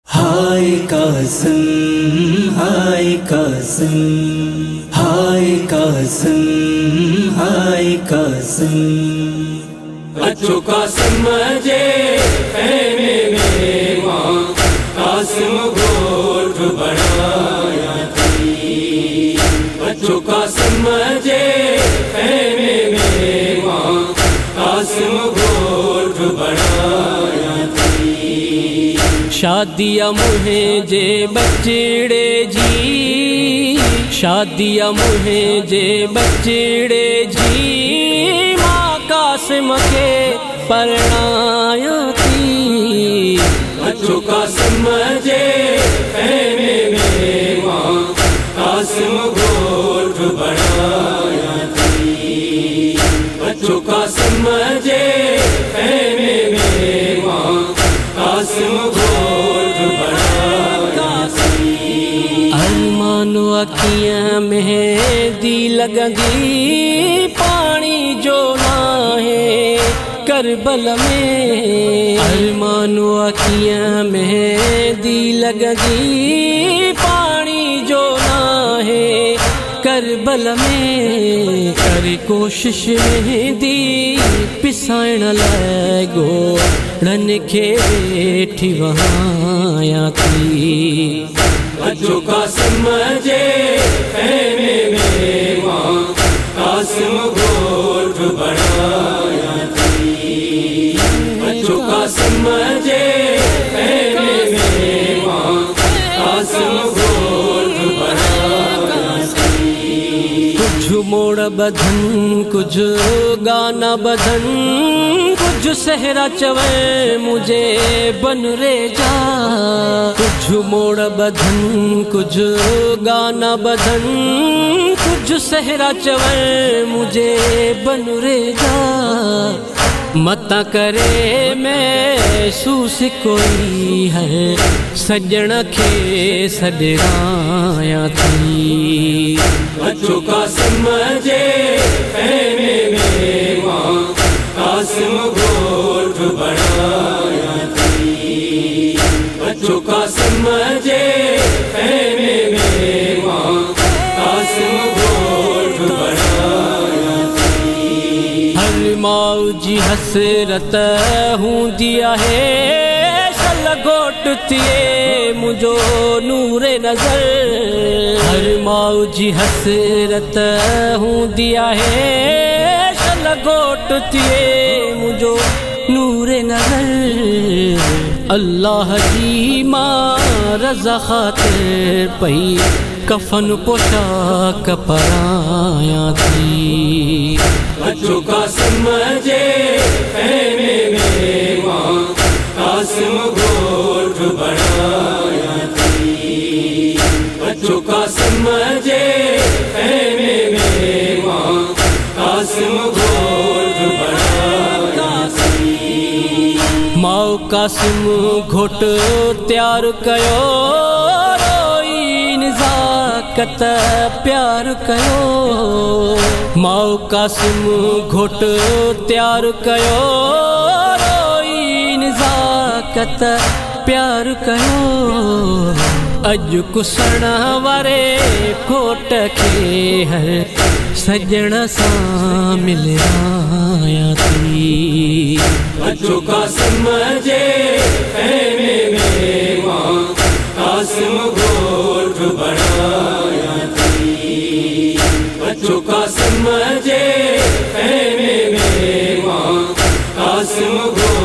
हाय कासिम, हाय कासिम, हाय कासिम, हाय कासिम। अच्छो कासिम जे खैमे में वहाँ कासिम गोठ बनाया थी। अच्छो कासिम जे खैमे में वहाँ कासिम गोठ बनाया थी। शादिया मुहे जे बचड़े जी, शादिया मुहे जे बचड़े जी, माँ कासिम के परणाया थी। अच्छो कासिम जे खैमे में वहाँ कासिम गोठ बनाया थी। अच्छो कासिम जे खैमे में वहाँ कासिम गोठ बनाया थी। अरमानो अखियाँ मेहंदी लगंदी, पानी जो नाहे करबल में। अरमानो अखियाँ मेहंदी लगंदी, पानी जो नाहे करबल में। कर कोशिश मेहंदी पिसाइण लगो, रन खे वेठी वहां थी। अच्छो कासिम जे खैमे में वहाँ कासिम गोठ बनाया थी। अच्छो कासिम जे खैमे में वहाँ कासिम गोठ बनाया थी। कुछ मोड़ बधन कुछ गाना बधन, कुछ सहरा चवे मुझे बन रे जा। कुछ मोड़ बधन कुछ गाना बधन, कुछ सहरा चवे मुझे बन रे जा। मता करे महसूस कोई है, सजण खे सॾाया थी। अच्छो कासिम जे खैमे में वहाँ कासिम गोठ बनाया थी। अच्छो कासिम जे खैमे में वहाँ कासिम गोठ बनाया थी। हर मौजी हसरत हूंदी आहे, सल गोट थिए मुझो नूरे नज़र। हर मौजी हसरत हूंदी आहे, सल गोट थिए मुझो नूरे नज़र। अल्लाह जी मां रज़ा ख़ातिर पई कफन पोशाक पराया थी। अच्छो कासिम जे खैमे में वहाँ कासिम गोठ बनाया थी। अच्छो कासिम जे खैमे में वहाँ कासिम गोठ बनाया थी। माओ कासिम घोट तैयार कयो, रोई निज़ाकत प्यार कयो। माओ कासिम घोट तैयार कयो, रोई निज़ाकत प्यार कयो। अज कुसण वारे कोट खे हर सजण सां मिलाया थी। अच्छो कासिम जे खैमे में वहाँ कासिम गोठ बनाया थी। अच्छो कासिम जे खैमे में वहाँ कासिम गोठ